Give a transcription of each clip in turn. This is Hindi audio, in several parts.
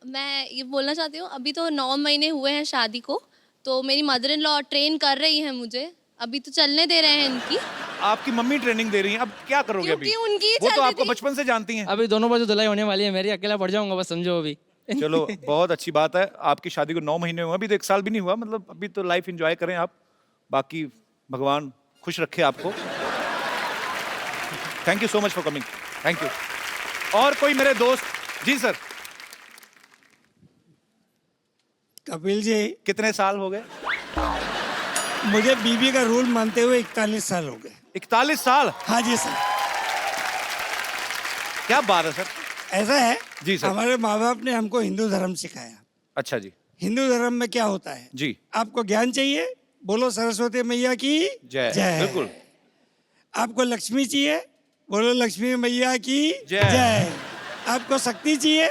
मैं ये बोलना चाहती हूँ, अभी तो 9 महीने हुए हैं शादी को, तो मेरी मदर इन लॉ ट्रेन कर रही हैं मुझे, अभी तो चलने दे रहे हैं इनकी। आपकी मम्मी ट्रेनिंग दे रही हैं, अब क्या करोगे अभी? क्योंकि उनकी वो तो चलती आपको थी। बचपन से जानती हैं। अभी दोनों बाजू धुलाई होने वाली है मेरी, अकेला पड़ जाऊंगा बस, समझो अभी। चलो बहुत अच्छी बात है, आपकी शादी को 9 महीने हुए, अभी तो 1 साल भी नहीं हुआ, मतलब अभी तो लाइफ एंजॉय करें आप। बाकी भगवान खुश रखे आपको। Thank you so much for coming, thank you. और कोई मेरे दोस्त? जी सर। कपिल जी, कितने साल हो गए? मुझे बीबी का रूल मानते हुए 41 साल हो गए। 41 साल? हाँ जी सर। क्या बात है सर। ऐसा है जी सर। हमारे माँ बाप ने हमको हिंदू धर्म सिखाया। अच्छा जी। हिंदू धर्म में क्या होता है? जी। आपको ज्ञान चाहिए, बोलो सरस्वती मैया की जय। बिल्कुल। आपको लक्ष्मी चाहिए, बोलो लक्ष्मी मैया की जय। जय। आपको शक्ति चाहिए,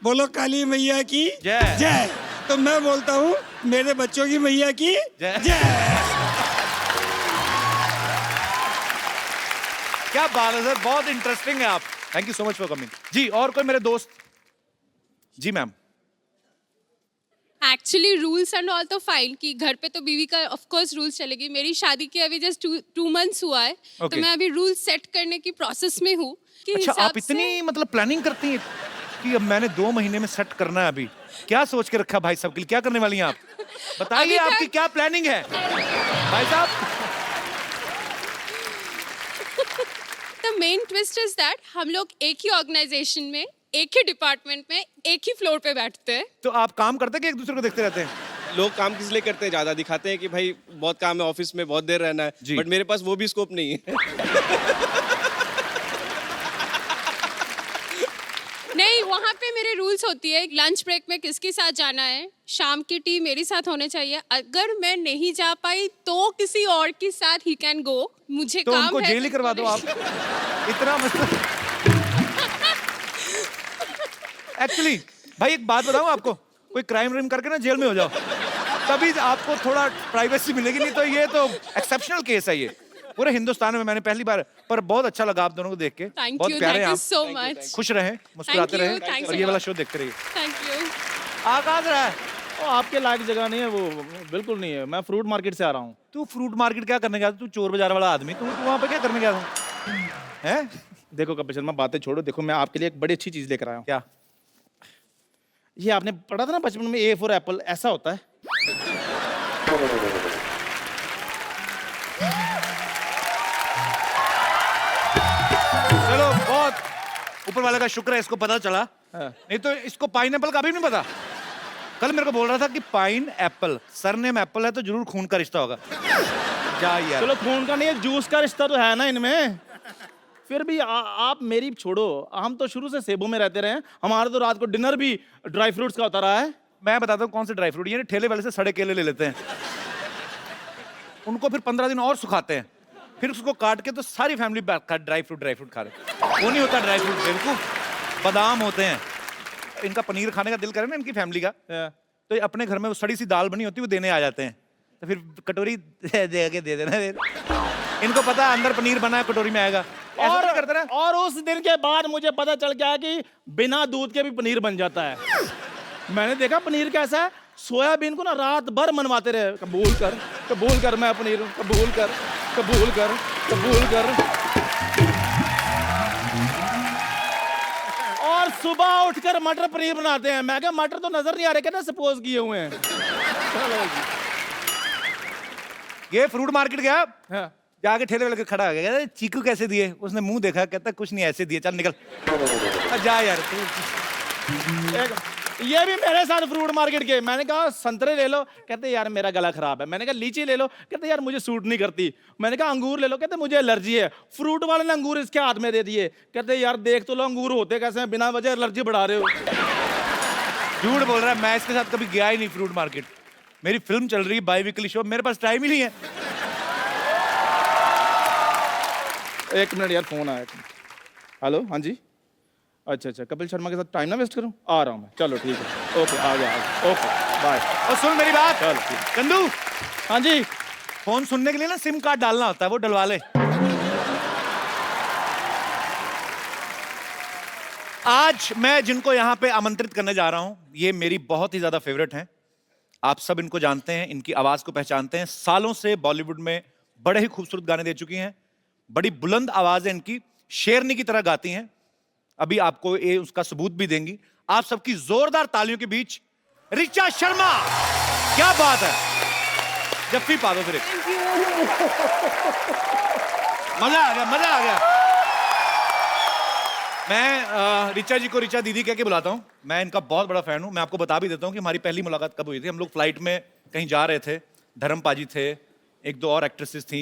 बोलो काली मैया की जय। जय। तो मैं बोलता हूँ मेरे बच्चों की मैया की जय। जय। क्या बात है सर, बहुत इंटरेस्टिंग है आप। Thank you so much for coming. जी, और कोई मेरे दोस्त? जी ma'am. Actually rules and all तो फाइन कि घर पे तो बीवी का ऑफ कोर्स रूल्स चलेगी। मेरी शादी के अभी जस्ट 2 मंथ्स हुआ है, तो Okay. मैं अभी रूल सेट करने की प्रोसेस में हूँ कि अच्छा, हिसाब आप इतनी मतलब प्लानिंग करती हैं कि अब मैंने 2 महीने में सेट करना है अभी। क्या सोच के रखा भाई साहब के लिए, क्या करने वाली हैं आप? बताइए अभी तक- आपकी क्या प्लानिंग है भाई साहब? The main twist is that हम लोग एक ही ऑर्गेनाइजेशन में, एक ही डिपार्टमेंट में, एक ही फ्लोर पे बैठते हैं। तो आप काम करते हैं कि एक दूसरे को देखते रहते हैं? लोग काम किस लिए करते हैं, ज्यादा दिखाते हैं कि भाई बहुत काम है, ऑफिस में बहुत देर रहना जी। है, बट मेरे पास वो भी स्कोप नहीं है। नहीं, वहाँ पे मेरे रूल्स होती है, लंच ब्रेक में किसके साथ जाना है, शाम की टी मेरे साथ होने चाहिए, अगर मैं नहीं जा पाई तो किसी और के साथ ही कैन गो। मुझे तो काम उनको है जेल ही करवा दो आप। इतना मतलब एक्चुअली भाई एक बात बताऊं आपको, कोई क्राइम व्राइम करके ना जेल में हो जाओ, तभी आपको थोड़ा प्राइवेसी मिलेगी, नहीं तो ये तो एक्सेप्शनल केस है ये पूरे हिंदुस्तान में। मैंने पहली बार, पर बहुत अच्छा लगा आप दोनों को देख के। बहुत प्यारे हैं थैंक यू आप। So much. खुश रहें, मुस्कुराते Thank you, रहें thanks और a ये वाला lot. शो देखते रहिए। Thank you. आकाश रहा है। वो आपके लायक जगह नहीं है वो, बिल्कुल नहीं है। मैं फ्रूट मार्केट से आ रहा हूँ। तू फ्रूट मार्केट क्या करने गया था? तू चोर बाजार वाला आदमी, तू वहां पे क्या करने गया था? हैं? देखो कपिल शर्मा, बातें छोड़ो, देखो मैं आपके लिए एक बड़ी अच्छी चीज लेकर आया हूँ। क्या? ये आपने पढ़ा था ना बचपन में, ए फॉर एप्पल, ऐसा होता है। चलो, बहुत ऊपर वाले का शुक्र है इसको पता चला, हाँ। नहीं तो इसको पाइन का भी नहीं पता। कल मेरे को बोल रहा था कि पाइन एप्पल, सरनेम एप्पल है तो जरूर खून का रिश्ता होगा। जा यार। चलो खून का नहीं है, जूस का रिश्ता तो है ना इनमें। फिर भी आप मेरी छोड़ो, हम तो शुरू से सेबों में रहते रहे हैं, हमारा तो रात को डिनर भी ड्राई फ्रूट्स का होता रहा है। मैं बताता हूँ कौन से ड्राई फ्रूट, ये ठेले वाले से सड़े केले ले लेते हैं, उनको फिर 15 दिन और सुखाते हैं, फिर उसको काट के तो सारी फैमिली ड्राई फ्रूट खा रहे। वो नहीं होता ड्राई फ्रूट, बिल्कुल बादाम होते हैं। इनका पनीर खाने का दिल करे ना इनकी फैमिली का, तो ये अपने घर में वो सड़ी सी दाल बनी होती है वो देने आ जाते हैं, तो फिर कटोरी दे देना। इनको पता है अंदर पनीर बना है, कटोरी में आएगा। ऐसा नहीं करते ना। और उस दिन के बाद मुझे पता चल गया कि बिना दूध के भी पनीर बन जाता है। मैंने देखा पनीर कैसा है, सोयाबीन को ना रात भर मनवाते रहे, कबूल कर मैं पनीर, कबूल कर। और सुबह उठकर मटर पनीर बनाते हैं। मैं क्या मटर तो नजर नहीं आ रहे, क्या सपोज किए हुए हैं। ये फ्रूट मार्केट गया, हाँ। जाके ठेले वाले के खड़ा हो गया, कहता चीकू कैसे दिए? उसने मुंह देखा, कहता कुछ नहीं ऐसे दिए, चल निकल। जा यार। ये भी मेरे साथ फ्रूट मार्केट के। मैंने कहा संतरे ले लो, कहते यार मेरा गला खराब है। मैंने कहा लीची ले लो, कहते यार मुझे सूट नहीं करती। मैंने कहा अंगूर ले लो, कहते मुझे एलर्जी है। फ्रूट वाले ने अंगूर इसके हाथ में दे दिए, कहते यार देख तो लो अंगूर होते कैसे हैं, बिना वजह एलर्जी बढ़ा रहे हो। झूठ बोल रहा है, मैं इसके साथ कभी गया ही नहीं फ्रूट मार्केट। मेरी फिल्म चल रही है बाई वीकली शो, मेरे पास टाइम ही नहीं है। एक मिनट यार, फोन आया। हेलो, हाँ जी। अच्छा, कपिल शर्मा के साथ टाइम ना वेस्ट करूं, आ रहा हूं मैं। चलो ठीक है, ओके, आ गया। Okay, bye. और सुन मेरी बात, चलो ठीक। चंदू, हाँ जी। फोन सुनने के लिए ना सिम कार्ड डालना होता है, वो डलवा ले। आज मैं जिनको यहाँ पे आमंत्रित करने जा रहा हूँ, ये मेरी बहुत ही ज्यादा फेवरेट हैं। आप सब इनको जानते हैं, इनकी आवाज को पहचानते हैं। सालों से बॉलीवुड में बड़े ही खूबसूरत गाने दे चुकी हैं। बड़ी बुलंद आवाज है इनकी, शेरनी की तरह गाती हैं। अभी आपको ये उसका सबूत भी देंगी। आप सबकी जोरदार तालियों के बीच ऋचा शर्मा। क्या बात है, जफ्फी पा दो फिर एक। मजा आ गया, मजा आ गया। मैं ऋचा जी को ऋचा दीदी कह के बुलाता हूँ। मैं इनका बहुत बड़ा फैन हूँ। मैं आपको बता भी देता हूँ कि हमारी पहली मुलाकात कब हुई थी। हम लोग फ्लाइट में कहीं जा रहे थे, धर्म पाजी थे, एक दो और एक्ट्रेसेस थी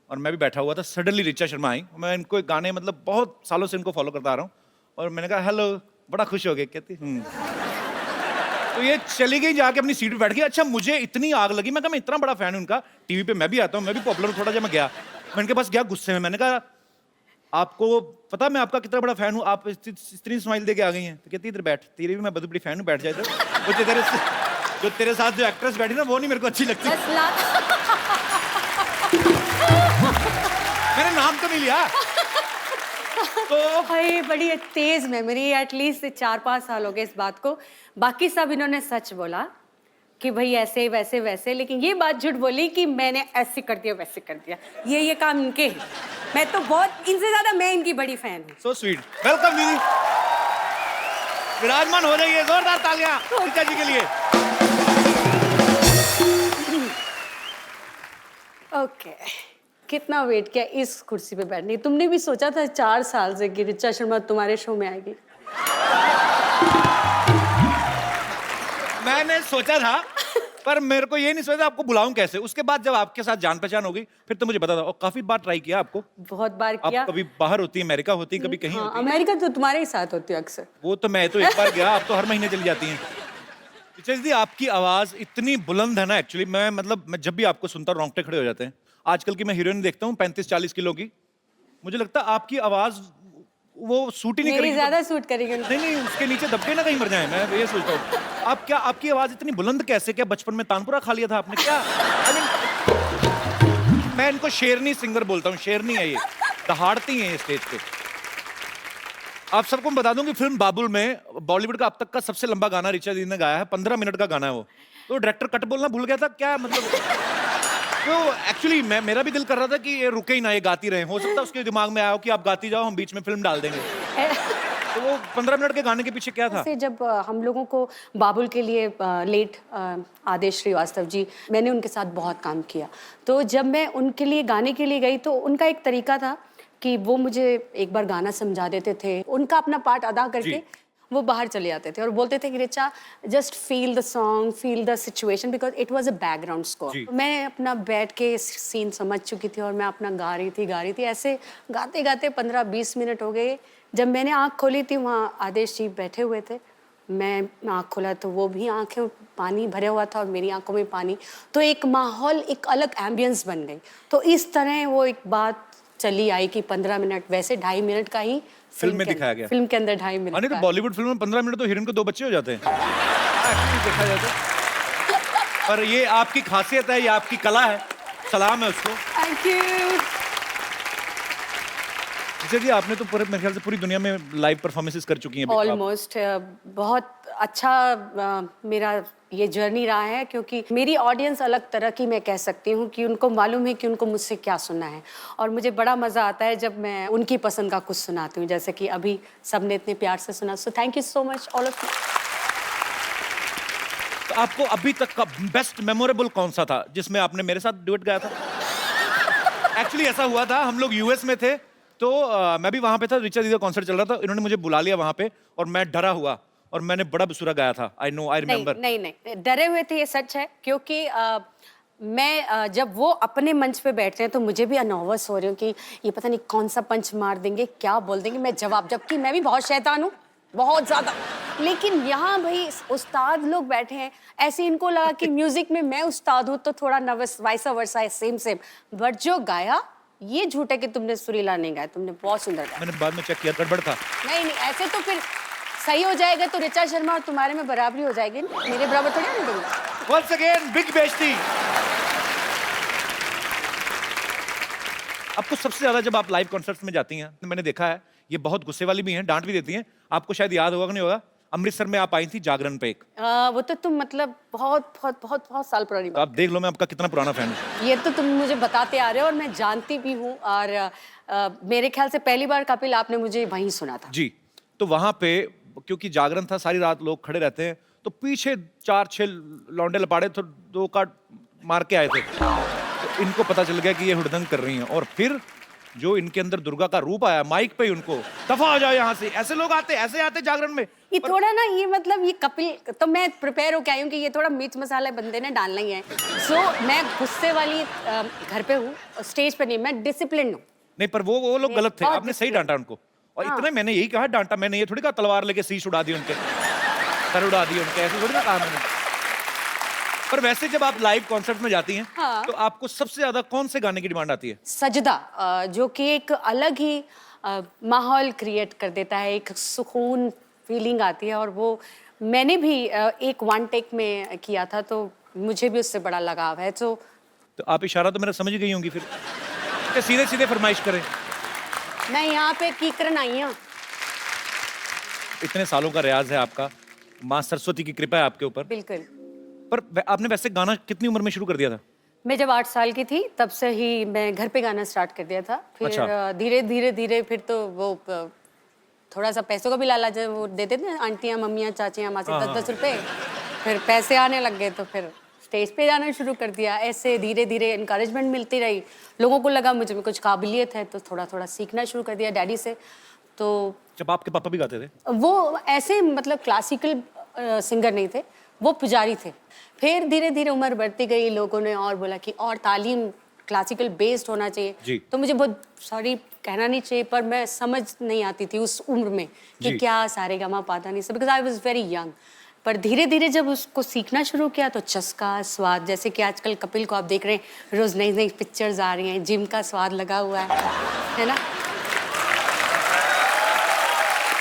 और मैं भी बैठा हुआ था। सडनली ऋचा शर्मा आई। मैं इनको एक गाने, मतलब बहुत सालों से इनको फॉलो करता आ रहा हूँ, और मैंने कहा हेलो, बड़ा खुश हो गए। कहती तो ये चली गई, जाके अपनी सीट पे बैठ गई। अच्छा, मुझे इतनी आग लगी, मैं कहा मैं इतना बड़ा फैन हूँ उनका, टीवी पे मैं भी आता हूँ, मैं भी पॉपुलर हूँ थोड़ा। जब मैं गया, मैं इनके पास गया गुस्से में, मैंने कहा आपको पता मैं आपका कितना बड़ा फैन हूँ, आप इतनी स्माइल दे के आ गई हैं। तो कहती इधर बैठ, तेरी भी मैं बहुत बड़ी फैन हूँ, बैठ जाए इधर। जो तेरे साथ जो एक्ट्रेस बैठी ना, वो नहीं मेरे को अच्छी लगती। मैंने नाम तो नहीं लिया। तो भाई बड़ी तेज मेमोरी, एटलीस्ट 4-5 साल हो गए इस बात को। बाकी सब इन्होंने सच बोला कि भाई ऐसे वैसे वैसे, लेकिन ये बात झूठ बोली कि मैंने ऐसे कर दिया वैसे कर दिया। ये काम इनके है। मैं तो बहुत, इनसे ज्यादा मैं इनकी बड़ी फैन हूँ। So sweet. वेलकम दीदी, विराजमान हो जाइए। जोरदार तालियां ऋचा जी के लिए। ओके, कितना वेट किया इस कुर्सी पे बैठने। तुमने भी सोचा था 4 साल से कि ऋचा शर्मा तुम्हारे शो में आएगी? मैंने सोचा था, पर मेरे को ये नहीं सोचा आपको बुलाऊं कैसे। उसके बाद जब आपके साथ जान पहचान हो गई, फिर तो मुझे पता था। और काफी बार ट्राई किया आपको, बहुत बार किया। आप कभी बाहर होती, अमेरिका होती, कभी कहीं हाँ, होती। अमेरिका तो तुम्हारे ही साथ होती है अक्सर। वो तो मैं तो एक बार गया, आप तो हर महीने चली जाती हैं। ऋचा दीदी, आपकी आवाज इतनी बुलंद है ना, एक्चुअली मैं जब भी आपको सुनता हूँ रोंगटे खड़े हो जाते हैं। आजकल की मैं हीरोइन देखता हूँ 35-40 किलो की, मुझे लगता है आपकी आवाज वो सूट ही नहीं मेरी करेगी। ज्यादा सूट करेगी। नहीं, उसके नीचे दबके ना कहीं मर जाए। मैं ये सोचता हूँ, आपकी आवाज इतनी बुलंद कैसे? क्या बचपन में तानपुरा खा लिया था आपने क्या? मैं इनको शेरनी सिंगर बोलता हूँ। शेरनी है ये, दहाड़ती हैं ये स्टेज पे। आप सबको बता दूं कि फिल्म बाबुल में बॉलीवुड का अब तक का सबसे लंबा गाना ऋचा दीदी ने गाया है। 15 मिनट का गाना है वो। तो डायरेक्टर कट बोलना भूल गया था क्या, मतलब? तो एक्चुअली मेरा भी दिल कर रहा था कि ये रुके ही ना, ये गाती रहे। हो सकता है उसके दिमाग में आया हो कि आप गाती जाओ, हम बीच में फिल्म डाल देंगे। तो वो 15 मिनट के गाने के पीछे क्या था? जब हम लोगों को बाबुल के लिए लेट आदेश श्रीवास्तव जी, मैंने उनके साथ बहुत काम किया। तो जब मैं उनके लिए गाने के लिए गई, तो उनका एक तरीका था कि वो मुझे एक बार गाना समझा देते थे, उनका अपना पार्ट अदा करके वो बाहर चले जाते थे और बोलते थे कि Richa just feel the song, feel the situation, because it was a background score. मैं अपना बैठ के सीन समझ चुकी थी और मैं अपना गा रही थी। ऐसे गाते गाते 15-20 मिनट हो गए। जब मैंने आँख खोली थी, वहाँ आदेश जी बैठे हुए थे। मैं आँख खोला तो वो भी आँखें पानी भरे हुआ था और मेरी आंखों में पानी। तो एक माहौल, एक अलग एम्बियंस बन गई। तो इस तरह वो एक बात चली आई कि 15 मिनट, वैसे 2.5 मिनट का ही फिल्म में दिखाया गया। फिल्म के अंदर 2.5 मिनट। तो बॉलीवुड फिल्म में 15 मिनट तो हीरोइन को 2 बच्चे हो जाते हैं। देखा जाए तो। पर ये आपकी खासियत है, ये आपकी कला है। सलाम है उसको। Thank you. जी, आपने तो मेरे ख्याल से पूरी दुनिया में लाइव परफॉर्मेंसेस कर चुकी हैं। ऑलमोस्ट बहुत अच्छा मेरा ये जर्नी रहा है, क्योंकि मेरी ऑडियंस अलग तरह की, मैं कह सकती हूँ कि उनको मालूम है कि उनको मुझसे क्या सुनना है। और मुझे बड़ा मज़ा आता है जब मैं उनकी पसंद का कुछ सुनाती हूँ, जैसे कि अभी सबने इतने प्यार से सुना। So thank you so much all of you. तो आपको अभी तक का बेस्ट मेमोरेबल कौन सा था जिसमें आपने मेरे साथ डुएट गाया था? एक्चुअली ऐसा हुआ था, हम लोग यूएस में थे, तो मैं भी वहाँ पे था। ऋचा दीदी का कॉन्सर्ट चल रहा था, इन्होंने मुझे बुला लिया वहाँ पे और मैं डरा हुआ और मैंने बड़ा बेसुरा गाया था। I know, I remember. नहीं, डरे हुए थे, ये सच है। क्योंकि मैं जब वो अपने मंच पे बैठते हैं तो मुझे भी नर्वस हो रही हूँ कि ये पता नहीं कौन सा पंच मार देंगे, क्या बोल देंगे, मैं जवाब, जबकि मैं भी बहुत शैतान हूँ, बहुत ज्यादा। लेकिन यहाँ भाई उस्ताद लोग बैठे हैं, ऐसे इनको लगा कि म्यूजिक में मैं उस्ताद हूँ तो थोड़ा नर्वस, वाइसा वर्सा है, सेम। बट जो गाया, ये झूठ है कि तुमने सुरीला नहीं गाया, तुमने बहुत सुंदर गाया। मैंने बाद में चेक किया, गड़बड़ था। नहीं, ऐसे तो फिर सही हो जाएगा तो ऋचा शर्मा और तुम्हारे में बराबरी हो जाएगी। मेरे बराबर थोड़ी नहीं दूंगा। Once again, big बेइज्जती। आपको सबसे ज्यादा जब आप लाइव कॉन्सर्ट्स में जाती हैं, मैंने देखा है ये बहुत गुस्से वाली भी हैं, डांट भी देती हैं। आपको शायद याद होगा कि नहीं होगा, अमृतसर में आप आई थी जागरण पे एक, वो तो तुम मतलब बहुत बहुत बहुत बहुत साल पुरानी तो आप देख लो मैं आपका कितना पुराना फैन हूँ। ये तो तुम मुझे बताते आ रहे हो और मैं जानती भी हूँ। और मेरे ख्याल से पहली बार कपिल आपने मुझे वहीं सुना था। जी, तो वहां पे क्योंकि जागरण था, सारी रात लोग खड़े रहते हैं, तो पीछे 4-6 लौंडे लपाड़े तो 2 कार्ड मार के आए थे, तो इनको पता चल गया कि ये हुड़दंग कर रही हैं। और फिर जो इनके अंदर दुर्गा का रूप आया, माइक पे ही उनको दफा हो जाओ यहाँ से, ऐसे लोग आते, ऐसे आते जागरण में। ये थोड़ा ना, ये मतलब ये कपिल, तो मैं प्रिपेयर होके आई हूँ कि ये थोड़ा मिर्च मसाला बंदे ने डालना ही है। सो मैं गुस्से वाली घर पे हूँ, स्टेज पे नहीं, मैं डिसिप्लिन हूँ। नहीं, पर वो लोग गलत थे, बहुत आपने सही discipline। डांटा उनको। और हाँ। इतने मैंने यही कहा डांटा, मैंने ये थोड़ी कहा तलवार लेके शीश उड़ा दी उनके, सर उड़ा दी उनके, ऐसे थोड़ी ना कहा मैंने। पर वैसे जब आप लाइव कॉन्सर्ट में जाती हैं, हाँ। तो आपको सबसे ज्यादा कौन से गाने की डिमांड आती है? सजदा, जो कि एक अलग ही माहौल क्रिएट कर देता है, एक सुकून फीलिंग आती है। और वो मैंने भी एक 1 टेक में किया था, तो मुझे भी उससे बड़ा लगाव है। तो आप इशारा तो मेरा समझ गई होंगी फिर, कि सीधे सीधे फरमाइश करें। मैं यहाँ पे कीकरन आई हूँ। इतने सालों का रियाज है आपका, माँ सरस्वती की कृपा है आपके ऊपर। बिल्कुल। पर आपने वैसे गाना कितनी उम्र में शुरू कर दिया था? मैं जब 8 साल की थी तब से ही मैं घर पे गाना स्टार्ट कर दिया था। फिर अच्छा। धीरे धीरे धीरे फिर तो वो थोड़ा सा पैसों का भी लालच है, वो देते थे आंटियाँ मम्मियाँ चाचियाँ माँ से 10-10 रुपए। फिर पैसे आने लग गए तो फिर स्टेज पे जाना शुरू कर दिया। ऐसे धीरे धीरे इनकरेजमेंट मिलती रही, लोगों को लगा मुझे में कुछ काबिलियत है, तो थोड़ा थोड़ा सीखना शुरू कर दिया डैडी से। तो जब आपके पापा भी गाते थे? वो ऐसे मतलब क्लासिकल सिंगर नहीं थे, वो पुजारी थे। फिर धीरे धीरे उम्र बढ़ती गई, लोगों ने और बोला कि और तालीम क्लासिकल बेस्ड होना जी। चाहिए। तो मुझे बहुत सॉरी कहना नहीं चाहिए, पर मैं समझ नहीं आती थी उस उम्र में कि जी। क्या सारेगामा पाधा नहीं सब, because I was very young. पर धीरे धीरे जब उसको सीखना शुरू किया तो चस्का स्वाद, जैसे कि आजकल कपिल को आप देख रहे हैं, रोज नई नई पिक्चर्स आ रही हैं, जिम का स्वाद लगा हुआ है ना।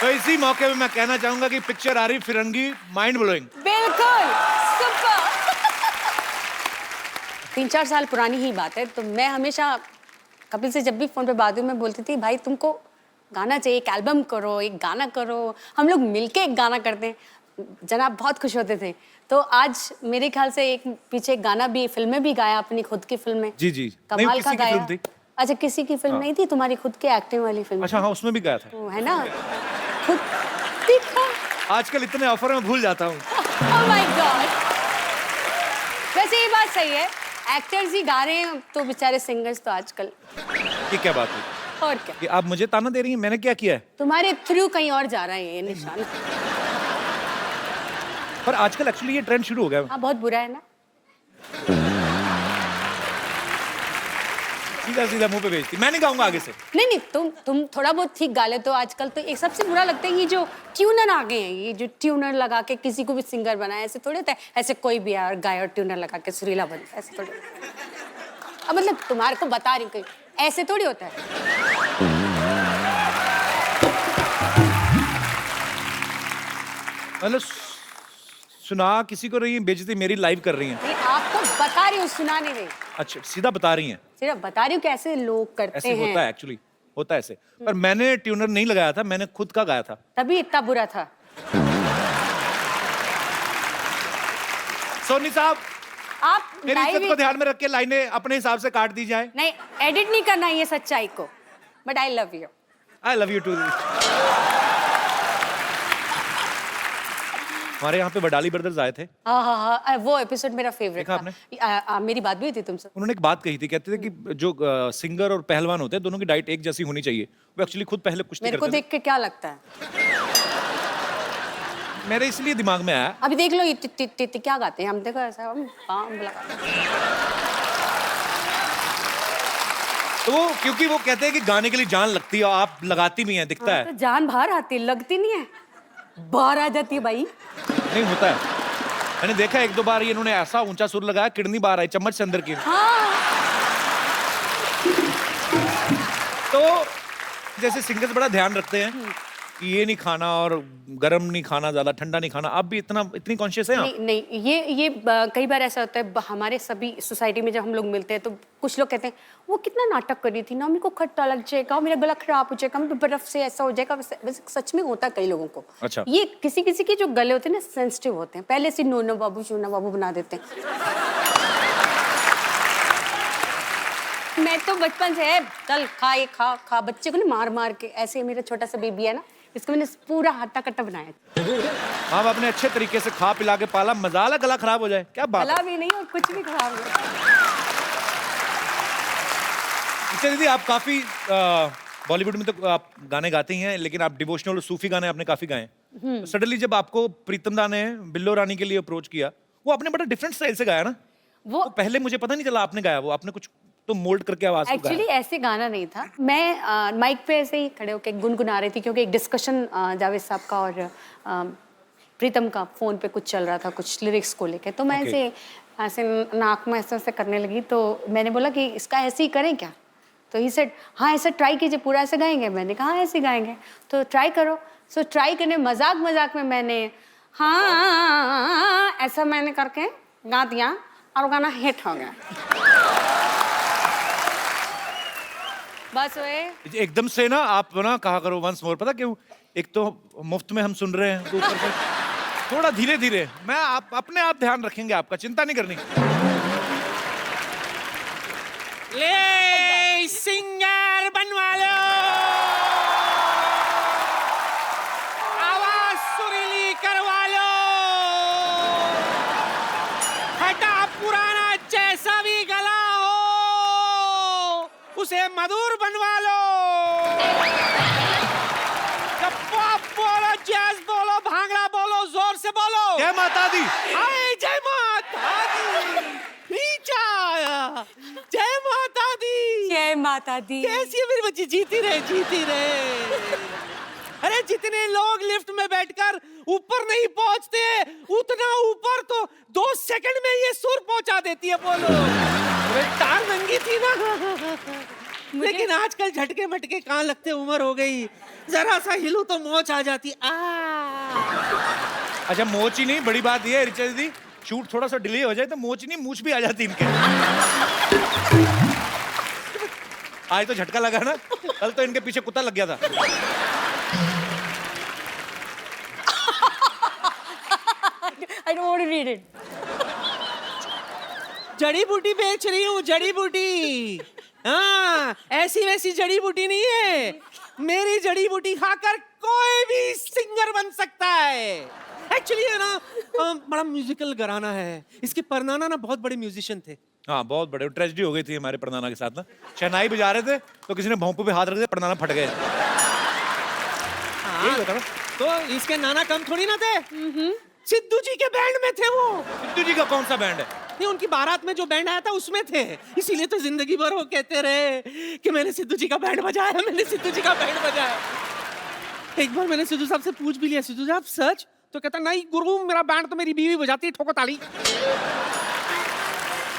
तो इसी मौके पे मैं कहना चाहूंगा कि पिक्चर आ रही फिरंगी, माइंड ब्लोइंग। बिल्कुल सुपर। 3-4 साल पुरानी ही बात है। तो मैं हमेशा कपिल से जब भी फोन पे बात हुई, मैं बोलती थी भाई तुमको गाना चाहिए, एक एल्बम करो, एक गाना करो, हम लोग मिलके एक गाना करते हैं। जनाब बहुत खुश होते थे। तो आज मेरे ख्याल से एक पीछे एक गाना भी, फिल्में भी गाया, अपनी खुद की फिल्में। जी जी। नहीं, कमाल का किसी की गाया। फिल्म थी। अच्छा, किसी की फिल्म नहीं थी, तुम्हारी खुद की एक्टिंग वाली फिल्म। अच्छा हाँ, उसमें भी गाया था। है ना, खुद देखा। आजकल इतने ऑफर में भूल जाता हूँ। Oh my God! वैसे ये बात सही है, एक्टर्स ही गा रहे हैं तो बेचारे सिंगर्स तो आजकल। ये क्या बात है और क्या, कि आप मुझे ताना दे रही हैं? मैंने क्या किया है? तुम्हारे थ्रू कहीं और जा रहा है ये निशान। पर आजकल एक्चुअली ये ट्रेंड शुरू हो गया है। हाँ, बहुत बुरा है ना। सीधा सीधा मुंह पे भेजती, मैं नहीं गाऊंगा आगे से। नहीं नहीं, तुम थोड़ा बहुत ठीक गा लेते हो। आजकल तो एक सबसे बुरा लगता है ये जो ट्यूनर आ गए हैं, ये जो ट्यूनर लगा के किसी को भी सिंगर बनाए, ऐसे थोड़ी होता है। ऐसे कोई भी यार गाय और ट्यूनर लगा के सुरीला बनता है, ऐसे थोड़ी। अब मतलब तुम्हारे को बता रही हूँ, कोई ऐसे थोड़ी होता है। मतलब सुना किसी को रही है, बेइज्जती मेरी लाइव कर रही हैं। नहीं, आपको बता रही हूँ, सुना नहीं रही, अच्छा, सीधा बता रही हैं। सिर्फ बता रही हूँ कि ऐसे लोग करते ऐसे हैं। होता है एक्चुअली, होता है ऐसे। पर मैंने ट्यूनर नहीं लगाया था, मैंने खुद का गाया था। तभी इतना बुरा था। सोनी साहब, आप मेरी live इज्जत को ध्यान में रख के लाइनें अपने हिसाब से काट दी जाए। नहीं, एडिट नहीं करना ये सच्चाई को, but I love you. I love you too. हमारे यहाँ पे बडाली ब्रदर्स आए थे। हाँ हाँ हाँ, वो एपिसोड मेरा फेवरेट देखा था। मेरी बात भी हुई थी तुमसे। उन्होंने एक बात कही थी, कहते थे कि जो सिंगर और पहलवान होते हैं, दोनों की डाइट एक जैसी होनी चाहिए। वो एक्चुअली खुद पहले कुश्ती मेरे को करते देख के क्या लगता है? थे। मेरे इसलिए दिमाग में आया। अभी देख लो ये क्या गाते हैं, हम देखो ऐसा हम पाम लगा। तो वो क्योंकि वो कहते हैं कि गाने के लिए जान लगती है, और आप लगाती भी हैं, दिखता है। तो जान बाहर आती है, लगती नहीं है, बाहर आ जाती है भाई। नहीं होता है, मैंने देखा 1-2 बार ये इन्होंने ऐसा ऊंचा सुर लगाया, किडनी बाहर आई चम्मच से अंदर की। हाँ। तो जैसे सिंगर्स बड़ा ध्यान रखते हैं कि ये नहीं खाना और गर्म नहीं खाना, ज्यादा ठंडा नहीं खाना, आप भी इतनी कॉन्शियस है आप? नहीं नहीं, ये कई बार ऐसा होता है हमारे सभी सोसाइटी में जब हम लोग मिलते हैं तो कुछ लोग कहते हैं वो कितना नाटक कर रही थी ना, मेरे को खट्टा लग जाएगा, मेरा गला खराब हो जाएगा, मेरे बर्फ से ऐसा हो जाएगा। वैसे सच में होता है कई लोगों को। अच्छा। ये किसी किसी के जो गले होते हैं ना सेंसिटिव होते हैं, पहले से नोनो बाबू शोना बाबू बना देते हैं। मैं तो बचपन से है चल खा खा बच्चे को ना मार मार के, ऐसे मेरा छोटा सा बेबी है ना, इसको मैंने पूरा हट्टा कट्टा बनाया। आप अपने अच्छे तरीके से खा पिला के पाला, मजाला गला खराब हो जाए, क्या बात गला है? भी नहीं और कुछ भी खराब नहीं। अच्छा दीदी, आप काफी बॉलीवुड में तो आप गाने गाते ही हैं, लेकिन आप डिवोशनल और सूफी गाने आपने काफी गाए। सडनली जब आपको प्रीतम दा ने बिल्लो रानी के लिए अप्रोच किया, वो आपने बड़ा डिफरेंट स्टाइल से गाया ना। वो तो पहले मुझे पता नहीं चला आपने गाया, वो आपने कुछ तो मोल्ड करके आवाज को एक्चुअली गाया। ऐसे गाना नहीं था, मैं माइक पे ऐसे ही खड़े होकर गुनगुना रही थी क्योंकि एक डिस्कशन जावेद साहब का और प्रीतम का फोन पे कुछ चल रहा था, कुछ लिरिक्स को लेके। तो मैं Okay. ऐसे नाक में ऐसे करने लगी, तो मैंने बोला कि इसका ऐसे ही करें क्या? तो ही सेड हाँ ऐसा ट्राई कीजिए, पूरा ऐसे गाएंगे। मैंने कहा हाँ ऐसे गाएंगे, तो ट्राई करो। सो ट्राई करने मजाक मजाक में मैंने हाँ ऐसा मैंने करके गा दिया और वो गाना हिट हो गया। बस वे एकदम से ना आप ना कहा करो वंस मोर, पता क्यों? एक तो मुफ्त में हम सुन रहे हैं, तो ऊपर से थोड़ा धीरे धीरे। मैं आप अपने आप ध्यान रखेंगे, आपका चिंता नहीं करनी। ले सिंगर बनवा लो, आवाज सुरीली करवा लो, हटा पुराना जैसा भी गला हो उसे मधुर बनवा लो। जब पॉप बोलो, जैज बोलो, भांगड़ा बोलो, जोर से बोलो। जय माता दी। हाय जय माता दी, नीचा आया, जय माता दी। जय माता दी। कैसी है मेरी बच्ची? जीती रहे, जीती रहे। अरे जितने लोग लिफ्ट में बैठकर ऊपर नहीं पहुंचते, उतना ऊपर तो 2 सेकंड में ये सुर पहुंचा देती है। बोलो तार नंगी थी ना, लेकिन आजकल झटके मटके कहाँ लगते, उम्र हो गई, जरा सा हिलू तो मोच आ जाती। अच्छा मोच ही नहीं, बड़ी बात ये है रिचा दीदी, शूट थोड़ा सा डिले हो जाए तो मोच नहीं मूछ भी आ जाती इनके। आज तो झटका लगा ना, कल तो इनके पीछे कुत्ता लग गया था। I don't want to read it. जड़ी बूटी बेच रही हूँ, जड़ी बूटी। हाँ ऐसी वैसी जड़ी बूटी नहीं है, मेरी जड़ी बूटी खाकर कोई भी सिंगर बन सकता है। एक्चुअली है ना बड़ा म्यूजिकल घराना है, इसके परनाना ना बहुत बड़े म्यूजिशियन थे। हाँ बहुत बड़े, ट्रेजेडी हो गई थी हमारे परनाना के साथ ना। शहनाई बजा रहे थे तो किसी ने भोंपू पे हाथ रख दिया, परनाना फट गए। यही होता ना। तो इसके नाना कम थोड़ी ना थे, सिद्धू जी के बैंड में थे वो। सिद्धू जी का कौन सा बैंड है? नहीं उनकी बारात में जो बैंड आया था उसमें थे, इसीलिए तो जिंदगी भर वो कहते रहे कि मैंने सिद्धू जी का बैंड बजाया, मैंने सिद्धू जी का बैंड बजाया। एक बार मैंने सिद्धू साहब से पूछ भी लिया, सिद्धू साहब सच? तो कहता नहीं गुरु, मेरा बैंड तो मेरी बीवी बजाती है, ठोको ताली।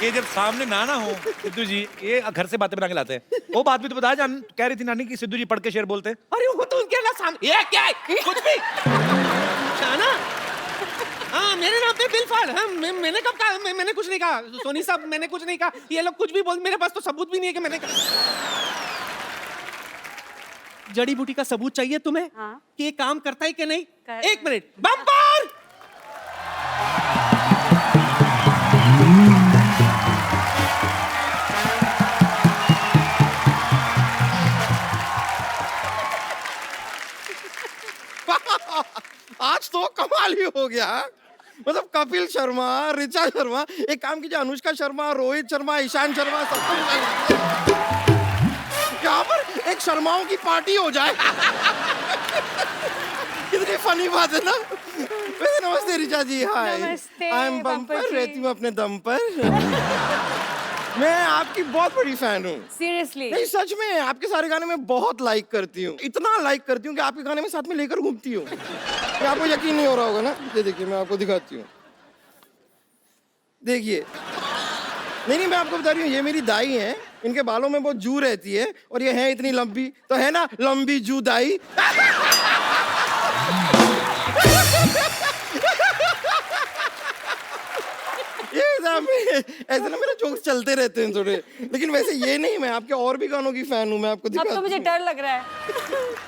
ये जब सामने नाना हो सिद्धू जी, ये घर से बातें बना के लाते हैं। वो बात भी तो बता, जान कह रही थी नानी कि सिद्धू जी पढ़ के शेर बोलते हैं। अरे वो तो उनके ना सामने, ये क्या है? कुछ भी शाना। हाँ मेरे नाम पे बिल फाड़। हाँ मैंने कब कहा? मैंने कुछ नहीं कहा सोनी साहब, मैंने कुछ नहीं कहा। ये लोग कुछ भी बोल, मेरे पास तो सबूत भी नहीं है कि मैंने कहा। जड़ी बूटी का सबूत चाहिए तुम्हें? हाँ। कि ये काम करता है कि नहीं? कर- 1 मिनट, बम्पर। आज तो कमाल ही हो गया। मतलब कपिल शर्मा, ऋचा शर्मा, एक काम कीजिए, अनुष्का शर्मा, रोहित शर्मा, ईशान शर्मा, सबको यहाँ पर एक शर्माओं की पार्टी हो जाए। कितनी फनी बात है ना। वैसे नमस्ते ऋचा जी। हाय, नमस्ते, आई एम बम्पर बम्पर, जी। रहती हूँ अपने दम पर। मैं आपकी बहुत बड़ी फैन हूँ। Seriously. नहीं सच में, आपके सारे गाने मैं बहुत लाइक करती हूँ, इतना लाइक करती हूँ कि आपके गाने में साथ में लेकर घूमती हूँ। ये आपको यकीन नहीं हो रहा होगा ना, ये देखिए मैं आपको दिखाती हूँ, देखिए। नहीं मैं आपको बता रही हूँ, ये मेरी दाई है, इनके बालों में बहुत जू रहती है और ये है इतनी लंबी, तो है ना लंबी जू दाई। ऐसे ना मेरे जोक्स चलते रहते हैं थोड़े, लेकिन वैसे ये नहीं, मैं आपके और भी गानों की फैन हूँ, मैं आपको अब तो मुझे डर लग रहा है।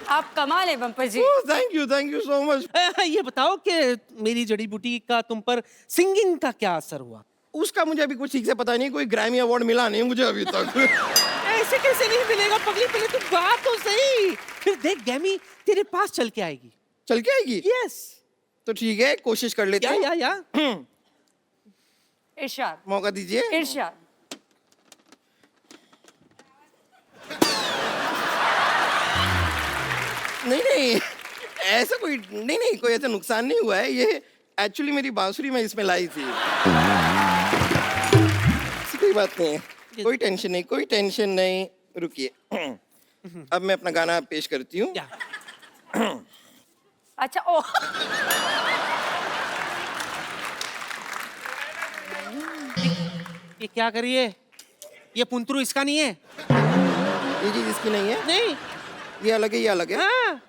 आप कमाल है bumper ji. Thank you so much. ये बताओ कि मेरी जड़ी बूटी का तुम पर सिंगिंग का क्या असर हुआ? उसका मुझे अभी कुछ ठीक से पता नहीं, कोई ग्रैमी अवार्ड मिला नहीं मुझे अभी तक। ऐसे कैसे नहीं मिलेगा पगली, पहले तू गा तो सही, फिर देख ग्रैमी तेरे पास चल के आएगी। चल के आएगी? यस। तो ठीक है, कोशिश कर लेते हैं। या इरशाद, मौका दीजिए। इरशाद। नहीं, ऐसा कोई नहीं, कोई ऐसा नुकसान नहीं हुआ है। ये एक्चुअली मेरी बांसुरी मैं इसमें लाई थी। ऐसी कोई बात नहीं है, कोई टेंशन नहीं। रुकिए, अब मैं अपना गाना पेश करती हूँ। अच्छा, ओ ये क्या करिए, ये पुंतरू इसका नहीं है। ये चीज इसकी नहीं है? नहीं, ये अलग है, ये अलग है। हाँ।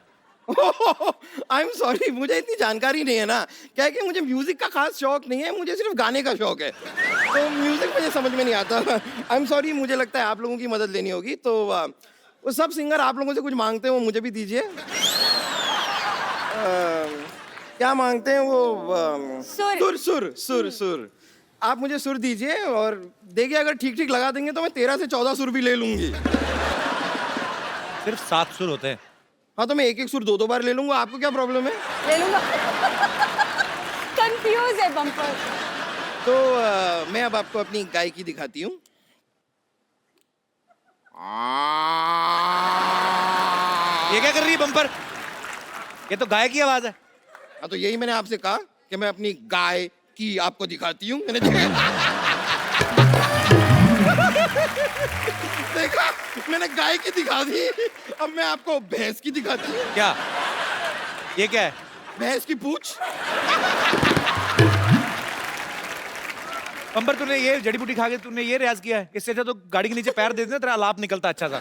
आई एम सॉरी, मुझे इतनी जानकारी नहीं है ना, क्या है कि मुझे म्यूजिक का खास शौक नहीं है, मुझे सिर्फ गाने का शौक है, तो म्यूजिक मुझे समझ में नहीं आता। आई एम सॉरी, मुझे लगता है आप लोगों की मदद लेनी होगी। तो वो सब सिंगर आप लोगों से कुछ मांगते हैं, वो मुझे भी दीजिए। क्या मांगते हैं वो? सुर। आप मुझे सुर दीजिए, और देखिए अगर ठीक ठीक लगा देंगे तो मैं 13 से 14 सुर भी ले लूंगी। सिर्फ 7 सुर होते हैं। हाँ, तो मैं एक एक सुर 2-2 बार ले लूंगा, आपको क्या प्रॉब्लम है? ले लूंगा। कंफ्यूज है बम्पर। तो मैं अब आपको अपनी गायकी दिखाती हूँ। ये क्या कर रही है बम्पर? ये तो गाय की आवाज है। हाँ, तो यही मैंने आपसे कहा कि मैं अपनी गाय की आपको दिखाती हूँ। मैंने देखा, मैंने गाय की दिखा दी, अब मैं आपको भैंस की दिखाती हूँ। क्या ये क्या है? भैंस की पूंछ। बम्पर, तूने ये जड़ी बूटी खा के तूने ये रियाज किया है? इससे अच्छा तो गाड़ी के नीचे पैर दे देना, तेरा आलाप निकलता अच्छा सा।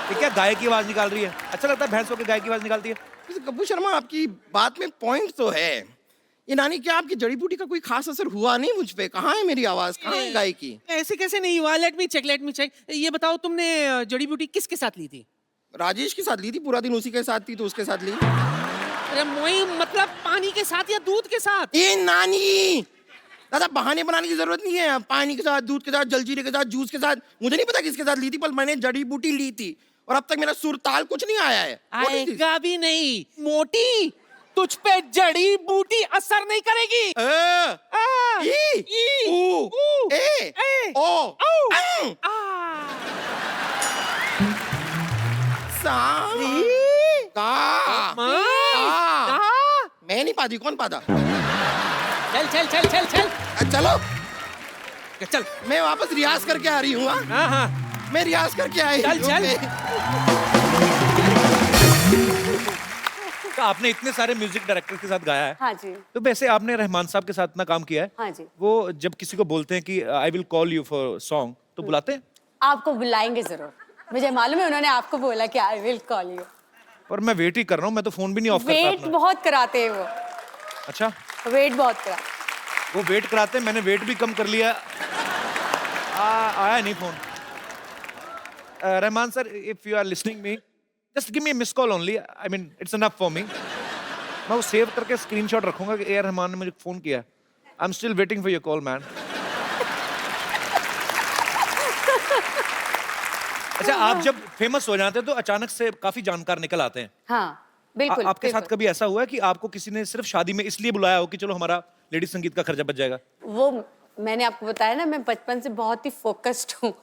ये क्या गाय की आवाज निकाल रही है? अच्छा लगता है भैंस होकर गाय की आवाज निकालती है? गब्बू शर्मा, आपकी बात में पॉइंट तो है। ये नानी, क्या आपकी जड़ी बूटी का कोई खास असर हुआ नहीं मुझ पे? कहाँ है मेरी आवाज, कहाँ है गाय की? ऐसे कैसे नहीं हुआ? Let me check. ये बताओ, तुमने जड़ी बूटी किसके साथ ली थी? राजेश के साथ ली थी, पूरा दिन उसी के साथ थी, तो उसके साथ ली। अरे मोई, मतलब पानी के साथ या दूध के साथ? ये नानी, दादा बहाने बनाने की जरूरत नहीं है। पानी के साथ, दूध के साथ, जलजीरे के साथ, जूस के साथ, मुझे नहीं पता किसके साथ ली थी, पर मैंने जड़ी बूटी ली थी और अब तक मेरा सुर ताल कुछ नहीं आया है। आएगा भी नहीं। मोटी, तुझ पे जड़ी बूटी असर नहीं करेगी। मैं नहीं पाती, कौन पाता? चल। चलो, चल, मैं वापस रियाज करके आ रही हूँ। हाँ। मैं रियाज करके आई। चल। तो आपने इतने सारे म्यूजिक डायरेक्टर के साथ गाया है। हाँ जी। तो वैसे आपने रहमान साहब के साथ इतना काम किया है। हाँ जी। वो जब किसी को बोलते हैं कि I will call you for song, तो बुलाते हैं? आपको बुलाएंगे जरूर, मुझे मालूम है, उन्होंने आपको बोला कि आई विल कॉल यू। और मैं वेट ही कर रहा हूँ, मैं तो फोन भी नहीं ऑफ करता वेट अपना। बहुत कराते हैं वो। अच्छा, वेट बहुत करा। वो वेट कराते हैं, मैंने वेट भी कम कर लिया। आया नहीं phone. Rahman sir, if you are listening me, just give me miss call only, I mean it's enough for me. मैं वो सेव करके स्क्रीनशॉट रखूंगा कि ए आर रहमान ने मुझे फोन किया। I am still waiting for your call man. अच्छा, आप जब फेमस हो जाते हैं तो अचानक से काफी जानकार निकल आते हैं। हाँ बिल्कुल। आपके साथ बिल्कुल। कभी ऐसा हुआ है कि आपको किसी ने सिर्फ शादी में इसलिए बुलाया हो कि चलो हमारा लेडी संगीत का खर्चा बच जाएगा? वो मैंने आपको बताया ना, मैं बचपन से बहुत ही फोकस्ड हूँ।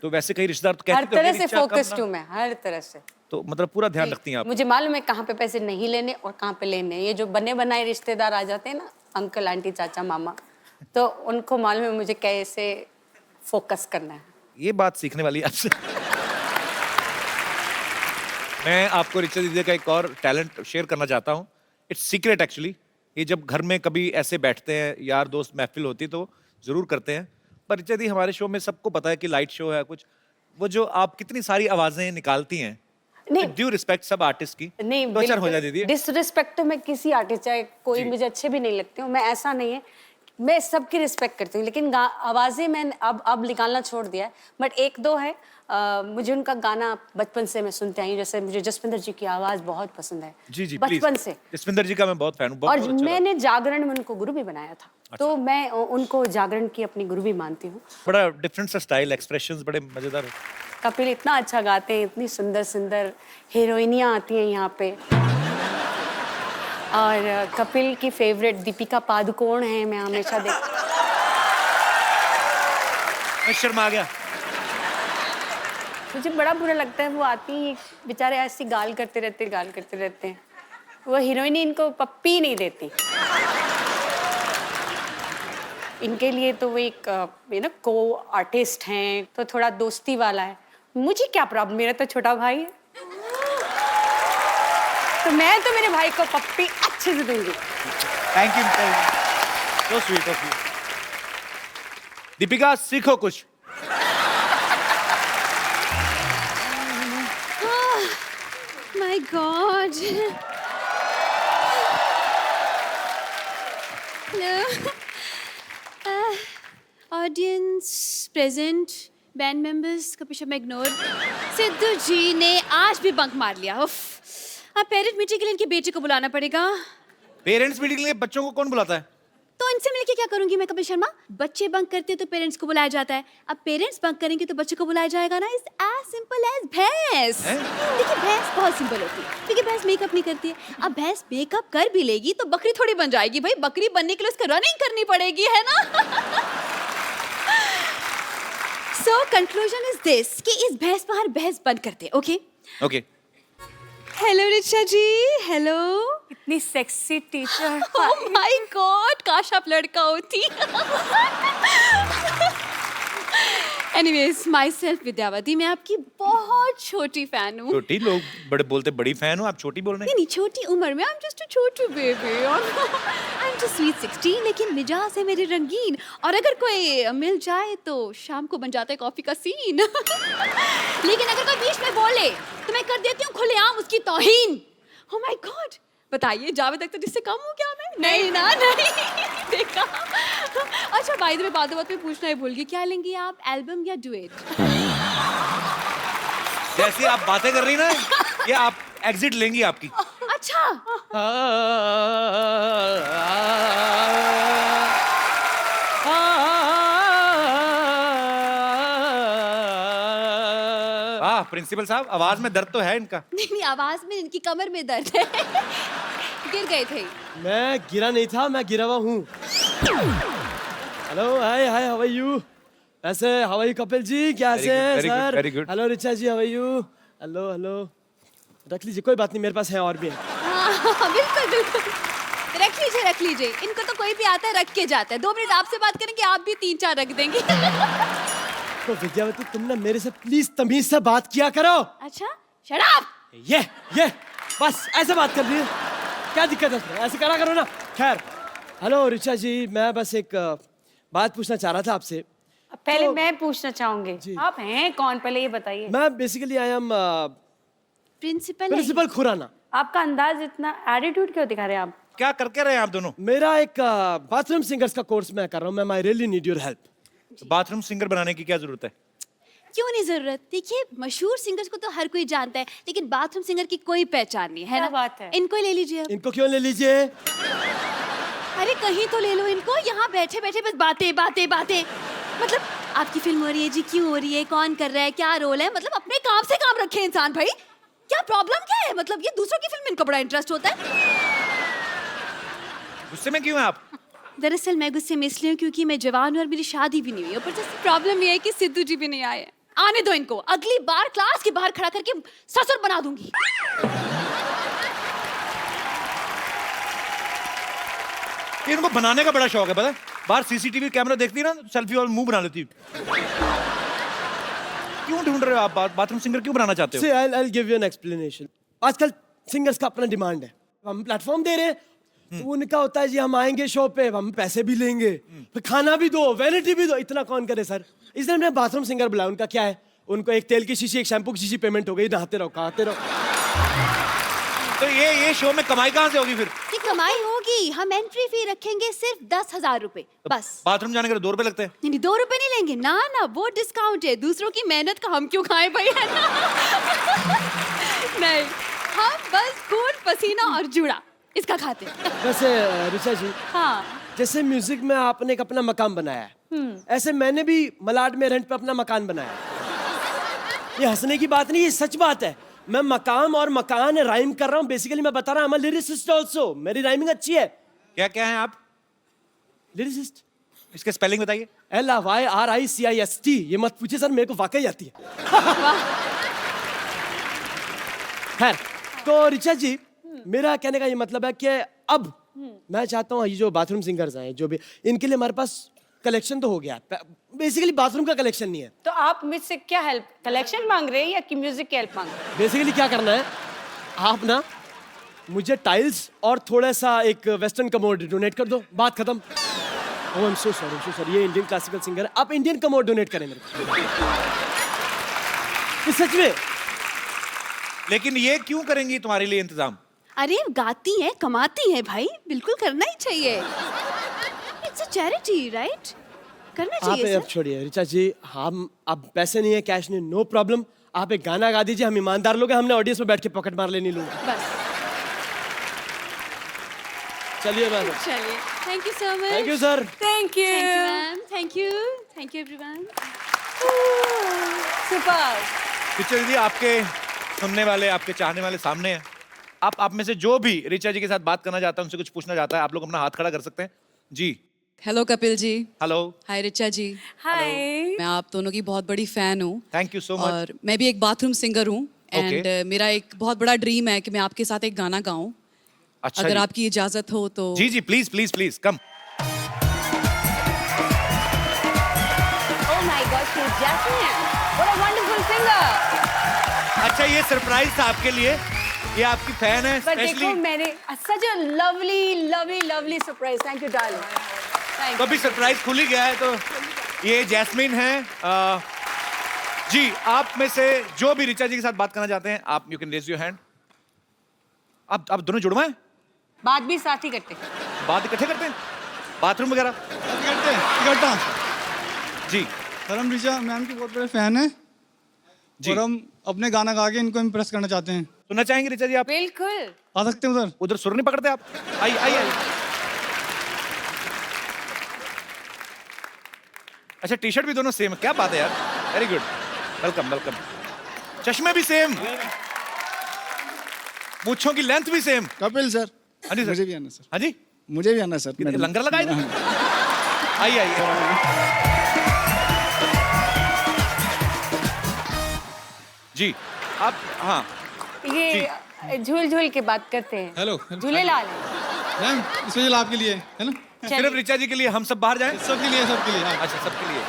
तो वैसे कई रिश्तेदार तो कहते हर हैं कि तरह मेरी से इच्छा कम फोकस्ड ना। हूँ मैं, हर तरह से। तो मतलब पूरा ध्यान रखती हैं आप? मुझे मालूम है कहाँ पे पैसे नहीं लेने और कहाँ पे लेने। ये जो बने बनाए रिश्तेदार आ जाते हैं ना, अंकल आंटी चाचा मामा, तो उनको मालूम है मुझे कैसे फोकस करना है। ये बात सीखने वाली है आपसे। मैं आपको ऋचा दीदी का एक और टैलेंट शेयर करना चाहता हूँ। It's secret actually. ये जब घर में कभी ऐसे बैठते हैं, यार दोस्त महफिल होती, तो जरूर करते हैं। पर ऋचा दी, हमारे शो में सबको पता है कि लाइट शो है कुछ, वो जो आप कितनी सारी आवाजें निकालती हैं, नहीं, ड्यू रिस्पेक्ट सब आर्टिस्ट की, नहीं दो चार हो जाए दीदी। डिसरिस्पेक्ट तो मैं किसी आर्टिस्ट, चाहे कोई मुझे अच्छे भी नहीं लगते हो, मैं ऐसा नहीं है। मैं सबकी रिस्पेक्ट करती हूँ, लेकिन आवाज़ें मैंने अब निकालना छोड़ दिया है, बट एक दो है मुझे उनका गाना बचपन से मैं सुनते आई हूँ। जैसे मुझे जसविंदर जी की आवाज़ बहुत पसंद है, जी जी बचपन please। से। जसविंदर जी का मैं बहुत फैन हूँ, और बहुत अच्छा मैंने जागरण में उनको गुरु भी बनाया था, तो मैं उनको जागरण की अपनी गुरु भी मानती हूँ। बड़ा डिफरेंट सा स्टाइल, एक्सप्रेशंस बड़े मजेदार। कपिल इतना अच्छा गाते हैं, इतनी सुंदर सुंदर हीरोइनियाँ आती हैं यहाँ पे। और कपिल की फेवरेट दीपिका पादुकोण है, मैं हमेशा मैं शर्मा गया। मुझे बड़ा बुरा लगता है, वो आती हैं बेचारे ऐसी गाल करते रहते हैं। वो हीरोइन इनको पप्पी नहीं देती। इनके लिए तो वो एक को आर्टिस्ट हैं, तो थोड़ा दोस्ती वाला है। मुझे क्या प्रॉब्लम, मेरा तो छोटा भाई है, तो मैं तो मेरे भाई को पप्पी अच्छे से दूंगी। Thank you, so sweet of you. Deepika सीखो कुछ। My God. Hello. Audience present, band members, कभी शर्मा इग्नोर। सिद्धू जी ने आज भी बंक मार लिया। उफ, अब पेरेंट मीटिंग के लिए इनके बेटे को बुलाना पड़ेगा। पेरेंट्स मीटिंग के लिए बच्चों को कौन बुलाता है? तो इनसे मिलके क्या करूंगी मैं कपिल शर्मा? बच्चे बंक करते तो पेरेंट्स को बुलाया जाता है, अब पेरेंट्स बंक करेंगे तो बच्चे को बुलाया जाएगा ना। इट्स एज सिंपल एज भैंस। देखिए भैंस बहुत सिंपल होती है, क्योंकि भैंस मेकअप नहीं करती है। अब भैंस मेकअप कर भी लेगी तो बकरी थोड़ी बन जाएगी भाई, बकरी बनने के लिए उसको रनिंग करनी पड़ेगी, है ना। सो कंक्लूजन इज दिस कि इस भैंस पर भैंस बंद करते, ओके ओके। हेलो रिचा जी, हेलो। इतनी sexy teacher. Oh my God, काश आप लड़का होती। एनीवेज, माई सेल्फ विद्यावती, मैं आपकी बहुत छोटी फैन हूँ। छोटी लोग बड़े बोलते बड़ी फैन हो, आप छोटी बोल रहे हैं। नहीं, छोटी उम्र में, I am just a Chhotu baby. I am just sweet 16, लेकिन मिजाज है मेरी रंगीन, और अगर कोई मिल जाए तो शाम को बन जाता है कॉफी का सीन। लेकिन अगर कोई बीच में बोले तो मैं कर देती हूँ खुलेआम उसकी तौहीन। ओह माय गॉड, बताइए जावेद अख्तर जिससे कम हूँ क्या मैं? नहीं ना, नहीं देखा। अच्छा बाय द वे, बात में पूछना ही भूल गई, क्या लेंगी आप, एल्बम या डुएट? जैसे आप बातें कर रही ना, ये आप एग्जिट लेंगी आपकी। अच्छा, प्रिंसिपल साहब, आवाज में दर्द तो है इनका। नहीं आवाज में, इनकी कमर में दर्द है। गिर गए थे। मैं गिरा नहीं था, मैं गिरा हुआ हूँ। Hello, hi hi, how are you? ऐसे how are you Kapil ji, कैसे हैं sir? Very good. Hello Richa ji, how are you? Hello hello, रख लीजिए, कोई बात नहीं, मेरे पास है और भी है। हाँ, बिल्कुल बिल्कुल, रख लीजिए। इनको तो कोई भी आता है रख के जाता है। 2 मिनट आपसे बात करेंगे, आप भी 3-4 रख देंगे। तो विद्यावती, तुम ना मेरे से प्लीज तमीज से बात किया करो। अच्छा, शट अप। ये बस ऐसे बात कर रही है, क्या दिक्कत है उसमें? ऐसे करा करो ना। खैर, हेलो रिचा जी, मैं बस एक बात पूछना चाह रहा था आपसे। पहले मैं पूछना चाहूंगी, आप हैं कौन, पहले ये बताइए। मैं basically I am principal Khurana. आपका अंदाज इतना एटीट्यूड क्यों दिखा रहे हैं आप? क्या करके रहे हैं आप दोनों? मेरा एक बाथरूम सिंगर्स का कोर्स मैं कर रहा हूँ। मैं really need your help. Bathroom singer बनाने की क्या जरूरत है? क्यों नहीं जरूरत? देखिए, मशहूर सिंगर्स को तो हर कोई जानता है, लेकिन बाथरूम सिंगर की कोई पहचान नहीं है ना। बात है, इनको ले लीजिए अब। इनको क्यों ले लीजिए? अरे कहीं तो ले लो इनको, यहाँ बैठे बैठे बस बातें बातें बातें। मतलब आपकी फिल्म हो रही है जी, क्यों हो रही है, कौन कर रहा है, क्या रोल है, मतलब अपने काम से काम रखे इंसान भाई। क्या प्रॉब्लम क्या है? मतलब ये दूसरों की फिल्म में इनको बड़ा इंटरेस्ट होता है। गुस्से में क्यों हैं आप? दरअसल मैं गुस्से में इसलिए हूँ क्योंकि मैं जवान हूँ और मेरी शादी भी नहीं हुई, और प्रॉब्लम ये है कि सिद्धू जी भी नहीं आए। आने दो इनको, अगली बार क्लास के बाहर खड़ा करके ससुर बना दूंगी। इनको बनाने का बड़ा शौक है, पता है? बाहर सीसीटीवी कैमरा देखती है ना, सेल्फी और मुंह बना लेती है। क्यों ढूंढ रहे हो आप बाथरूम सिंगर, क्यों बनाना चाहते हो? See, I'll give you an explanation. आजकल सिंगर्स का अपना डिमांड है, हम प्लेटफॉर्म दे रहे हैं, तो उनका होता है जी हम आएंगे शो पे, हम पैसे भी लेंगे, फिर खाना भी दो, वैनिटी भी दो, इतना कौन करे सर? इसलिए हमने बाथरूम सिंगर बुलाया। उनका क्या है, उनको एक तेल की शीशी, एक शैम्पू की शीशी पेमेंट हो गई, नहाते रहो, खाते रहो। तो ये शो में कमाई कहाँ से होगी फिर? कि कमाई होगी, हम एंट्री फी रखेंगे सिर्फ 10,000 रुपए बस। बाथरूम जाने के लिए 2 रुपए लगते हैं। नहीं 2 रुपए नहीं लेंगे, ना ना वो डिस्काउंट है, दूसरों की मेहनत का हम क्यों खाएं भाई, है ना? नहीं, हम बस खून पसीना और जुड़ा इसका खाते हैं। वैसे ऋचा जी, हाँ जैसे म्यूजिक में आपने एक अपना मकान बनाया है, ऐसे मैंने भी मलाड में रेंट पे अपना मकान बनाया है। ये हंसने की बात नहीं, ये सच बात है। मैं मकाम और मकान राइम कर रहा हूँ। बेसिकली मैं बता रहा हूँ, लिरिसिस्ट ऑल्सो, मेरी राइमिंग अच्छी है। क्या क्या है आप? लिरिसिस्ट। इसके स्पेलिंग बताइए। LYRICIST। ये मत पूछिए सर, मेरे को वाकई आती है। खैर, तो ऋचा जी, मेरा कहने का ये मतलब है कि अब मैं चाहता हूँ ये जो बाथरूम सिंगर्स हैं, जो भी, इनके लिए हमारे पास कलेक्शन तो हो गया, बेसिकली बाथरूम का कलेक्शन नहीं है। तो आप मुझसे क्या हेल्प, कलेक्शन मांग रहे हैं या कि म्यूजिक की हेल्प मांग रहे हैं? बेसिकली क्या करना है, आप ना मुझे टाइल्स और थोड़ा सा एक वेस्टर्न कमोड डोनेट कर दो, बात खत्म। ओह आई एम सो सॉरी, ये इंडियन क्लासिकल सिंगर है, आप इंडियन कमोड डोनेट करें मेरे को। ये सच में। लेकिन ये क्यों करेंगी तुम्हारे लिए इंतजाम? अरे गाती हैं, कमाती हैं भाई, बिल्कुल करना ही चाहिए। इट्स अ चैरिटी राइट, करना आप चाहिए अब सर। छोड़िए ऋचा जी, हम अब पैसे नहीं है, कैश नहीं, नो प्रॉब्लम। आप एक गाना गा दीजिए, हम ईमानदार लोग हैं, हमने ऑडियंस में बैठ के पॉकेट मार लेनी लोग। बस चलिए मैम, चलिए, thank you so much. Thank you sir. Thank you ma'am, thank you everyone. Super. Picture जी, आपके सुनने वाले, आपके चाहने वाले सामने हैं। आप में से जो भी ऋचा जी के साथ बात करना चाहता है, उनसे कुछ पूछना चाहता है, आप लोग अपना हाथ खड़ा कर सकते हैं जी। हेलो कपिल जी। हेलो। हाय रिचा जी। हाय। मैं आप दोनों की बहुत बड़ी फैन हूँ। Thank you so much. और मैं भी एक बाथरूम सिंगर हूँ एंड मेरा एक बहुत बड़ा ड्रीम है कि मैं आपके साथ एक गाना गाऊं। अच्छा अगर जी। आपकी इजाजत हो तो। जी जी, please please please come. Oh my God, she's Jasmine. What a wonderful singer. अच्छा, ये सरप्राइज था आपके लिए, ये आपकी फैन है But देखो स्पेशली। मैंने such a lovely surprise. Thank you, darling. Thank तो अभी सरप्राइज खुल ही गया है, तो ये जैस्मिन है। जी, आप में से जो भी ऋचा जी के साथ बात करना चाहते हैं, आप you can raise your hand. आप दोनों जुड़वा हैं? बात भी साथ ही करते हैं। बात इकट्ठे करते हैं, बाथरूम वगैरह? इकट्ठा। जी सर, हम ऋचा मैम के बहुत बड़े फैन हैं जी। और हम अपने गाना गा के इनको इम्प्रेस करना चाहते हैं। सुनना चाहेंगे ऋचा जी आप? बिल्कुल। आ सकते हैं उधर? उधर सुर नहीं पकड़ते आप? आइए आइए आइए। अच्छा, टी शर्ट भी दोनों सेम है, क्या बात है यार, वेरी गुड, वेलकम वेलकम। चश्मे भी सेम, मूंछों की लेंथ भी सेम। कपिल सर। हाँ जी सर। मुझे भी आना सर। हाँ जी, मुझे भी आना सर। कितने लंगर लगाए थे? आइए आइए जी। आप हाँ ये झूल झूल के बात करते हैं। हेलो। झूलेलाल। मैम, स्पेशल आपके लिए है ना? सिर्फ ऋचा जी के लिए हम सब बाहर जाएं? सबके लिए, सबके लिए। हाँ। अच्छा, सबके लिए।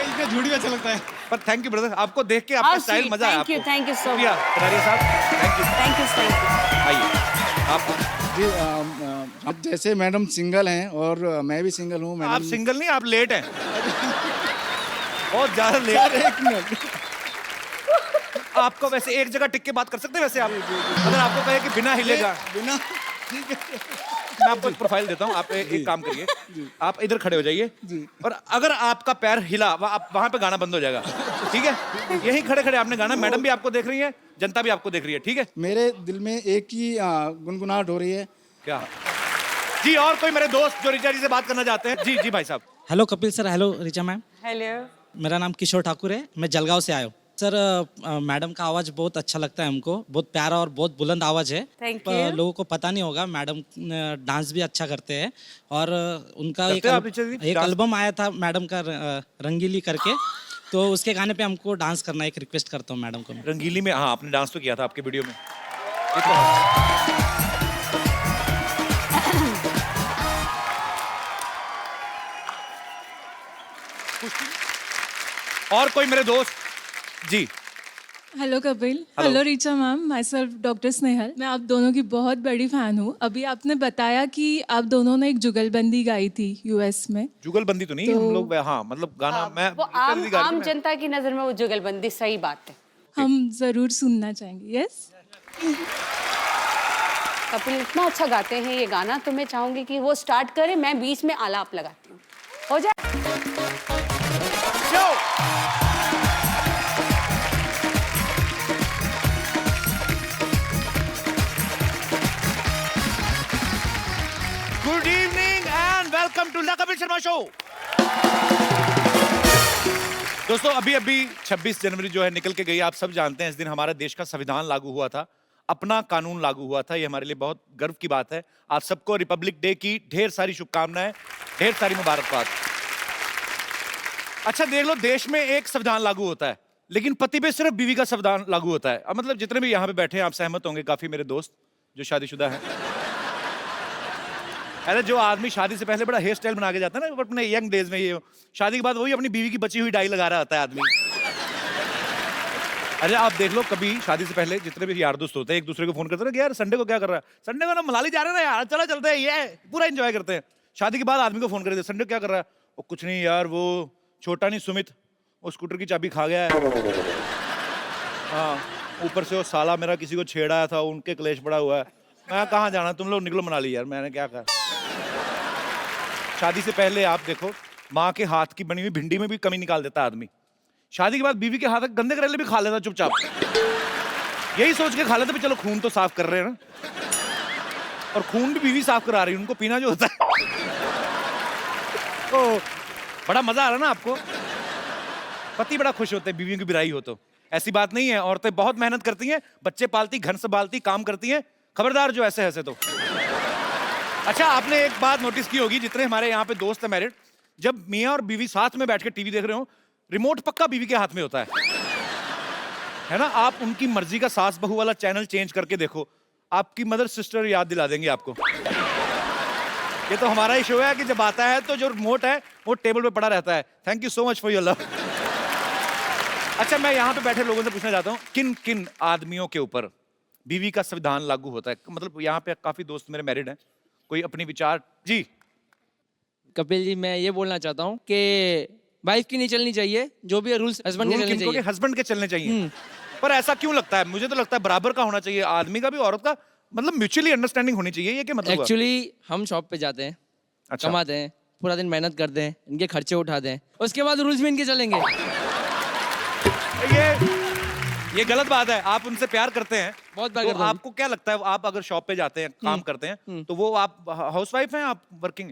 इसका झूठ भी अच्छा लगता है। पर थैंक यू ब्रदर, आपको देख के आपका स्टाइल मजा आया। थैंक यू सो शुक्रिया मच। कटारिया साहब, थैंक यू। आइए आप। जी, आप जैसे मैडम सिंगल हैं और मैं भी सिंगल हूँ। आप सिंगल नहीं, आप लेट हैं, बहुत ज्यादा लेट। एक मिनट। आपको वैसे एक जगह टिक के बात कर सकते हैं वैसे आप? अगर आपको कहे कि बिना हिलेगा, बिना, मैं आपको एक प्रोफाइल देता हूँ, आप एक काम करिए, आप इधर खड़े हो जाइए और अगर आपका पैर हिला, आप वहां पे गाना बंद हो जाएगा, ठीक है? यहीं खड़े खड़े आपने गाना, मैडम भी आपको देख रही है, जनता भी आपको देख रही है, ठीक है? मेरे दिल में एक ही गुनगुनाहट हो रही है। क्या जी? और कोई मेरे दोस्त जो ऋचा जी से बात करना चाहते हैं? जी जी भाई साहब। Hello Kapil sir. Hello Richa ma'am. Hello. मेरा नाम किशोर ठाकुर है, मैं जलगांव से आया हूँ सर। मैडम का आवाज़ बहुत अच्छा लगता है हमको, बहुत प्यारा और बहुत बुलंद आवाज़ है। Thank पर you. लोगों को पता नहीं होगा, मैडम डांस भी अच्छा करते हैं और उनका करते हैं आप ऋचा जी? एक डांस? एल्बम आया था मैडम का, रंगीली करके, तो उसके गाने पे हमको डांस करना, एक रिक्वेस्ट करता हूँ मैडम को मैं। रंगीली में? हाँ, आपने डांस तो किया था आपके वीडियो में। ये तो और कोई मेरे दोस्त? जी hello Kapil. Hello Richa ma'am, myself doctor Snehal. मैं आप दोनों की बहुत बड़ी फैन हूँ। अभी आपने बताया कि आप दोनों ने एक जुगलबंदी गाई थी यूएस में। जुगलबंदी तो नहीं, हम लोग हाँ मतलब गाना मैं वो आम जनता की नजर में वो जुगलबंदी सही बात है। हम जरूर सुनना चाहेंगे। यस कपिल इतना अच्छा गाते हैं ये गाना, तो मैं चाहूंगी कि वो स्टार्ट करे, मैं बीच में आलाप लगाती हूँ। हो जाए? Good evening and welcome to the Kapil Sharma show. दोस्तों अभी 26 जनवरी जो है निकल के गई, आप सब जानते हैं इस दिन हमारे देश का संविधान लागू हुआ था, अपना कानून लागू हुआ था। ये हमारे लिए बहुत गर्व की बात है। आप सबको रिपब्लिक डे की ढेर सारी शुभकामनाएं, ढेर सारी मुबारकबाद। अच्छा देख लो, देश में एक संविधान लागू होता है लेकिन पति पे सिर्फ बीवी का संविधान लागू होता है। अब मतलब जितने भी यहाँ पे बैठे हैं आप सहमत होंगे, काफी मेरे दोस्त जो शादीशुदा हैं। अरे जो आदमी शादी से पहले बड़ा हेयर स्टाइल बना के जाता है ना अपने यंग डेज में, ये शादी के बाद वही अपनी बीवी की बची हुई डाई लगा रहा होता है आदमी। अरे आप देख लो, कभी शादी से पहले जितने भी यार दोस्त होते हैं एक दूसरे को फोन करते हैं कि यार संडे को क्या कर रहा है, संडे को ना मनाली जा रहे हैं ना यार, चलो चलते हैं, ये पूरा एंजॉय करते हैं। शादी के बाद आदमी को फोन करते हैं, संडे को क्या कर रहा है, वो कुछ नहीं यार, वो छोटा नहीं सुमित, वो स्कूटर की चाबी खा गया है, हाँ ऊपर से वो साला मेरा किसी को छेड़ा था, उनके क्लेश पड़ा हुआ है। मैं कहाँ जाना, तुम लोग निकलो मनाली यार। मैंने क्या कहा, शादी से पहले आप देखो माँ के हाथ की बनी हुई भिंडी में भी कमी निकाल देता आदमी, शादी के बाद बीवी के हाथ गंदे करेले भी खा लेता चुपचाप, यही सोच के खा लेता भी चलो खून तो साफ कर रहे हैं ना, और खून भी बीवी साफ करा रही है, उनको पीना जो होता है। तो बड़ा मजा आ रहा है ना आपको, पति बड़ा खुश होते हैं बीवियों की बिराई हो तो। ऐसी बात नहीं है, औरतें बहुत मेहनत करती हैं, बच्चे पालती, घर संभालती, काम करती हैं, खबरदार जो ऐसे ऐसे तो। अच्छा आपने एक बात नोटिस की होगी, जितने हमारे यहाँ पे दोस्त हैं मैरिड, जब मियाँ और बीवी साथ में बैठ के टीवी देख रहे हो, रिमोट पक्का बीवी के हाथ में होता है ना। आप उनकी मर्जी का सास बहू वाला चैनल चेंज करके देखो, आपकी मदर सिस्टर याद दिला देंगे आपको। ये तो हमारा ही शो है कि जब आता है तो जो रिमोट है वो टेबल पे पड़ा रहता है। Thank you so much for your love. अच्छा मैं यहाँ पे बैठे लोगों से पूछना चाहता हूँ, किन किन आदमियों के ऊपर बीवी का संविधान लागू होता है? मतलब यहाँ पे काफी दोस्त मेरे मैरिड हैं, कोई अपनी विचार जी। कपिल जी मैं ये बोलना चाहता हूँ कि वाइफ की नहीं चलनी चाहिए, जो भी रूल्स हस्बैंड के चलने चाहिए। हस्बैंड के चलने चाहिए, पर ऐसा क्यों लगता है? मुझे तो लगता है बराबर का होना चाहिए, आदमी का भी औरत का, मतलब म्यूचुअली अंडरस्टैंडिंग होनी चाहिए। ये क्या मतलब? एक्चुअली हम शॉप पे जाते हैं, अच्छा। कमाते हैं, पूरा दिन मेहनत करते हैं, इनके खर्चे उठाते हैं, उसके बाद रूल्स भी इनके चलेंगे। ये गलत बात है। आप उनसे प्यार करते हैं, बहुत प्यार तो करते हैं। आपको क्या लगता है, आप अगर शॉप पे जाते हैं, काम करते हैं, तो वो आप हाउसवाइफ हैं, आप वर्किंग?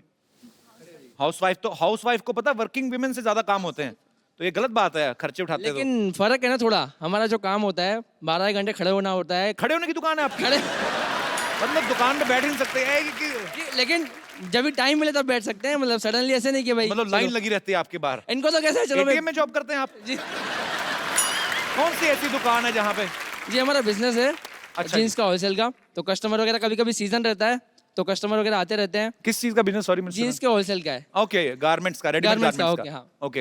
हाउसवाइफ, तो हाउसवाइफ को पता है वर्किंग विमेन से ज्यादा काम होते हैं, तो ये गलत बात है, खर्चे उठाते हैं। लेकिन फर्क है ना थोड़ा, हमारा जो काम होता है 12 घंटे खड़े होना होता है। खड़े होने की दुकान है आप? खड़े मतलब दुकान पे बैठ ही नहीं सकते हैं लेकिन जब भी टाइम मिले तब बैठ सकते हैं, मतलब सडनली ऐसे नहीं कि भाई मतलब लाइन लगी रहती है आपके बाहर। इनको तो कैसे चलो एटीएम में जॉब करते हैं आप जी? कौन सी ऐसी दुकान है जहाँ पे? जी हमारा बिजनेस है अच्छा जीन्स का होलसेल का, तो कस्टमर वगैरह कभी कभी सीजन रहता है तो कस्टमर वगैरह आते रहते हैं। किस चीज का बिजनेस? सॉरी जीन्स के होलसेल का है। ओके, गारमेंट्स का, रेडीमेड गारमेंट्स का, गारमेंट्स ओके का। हाँ। ओके,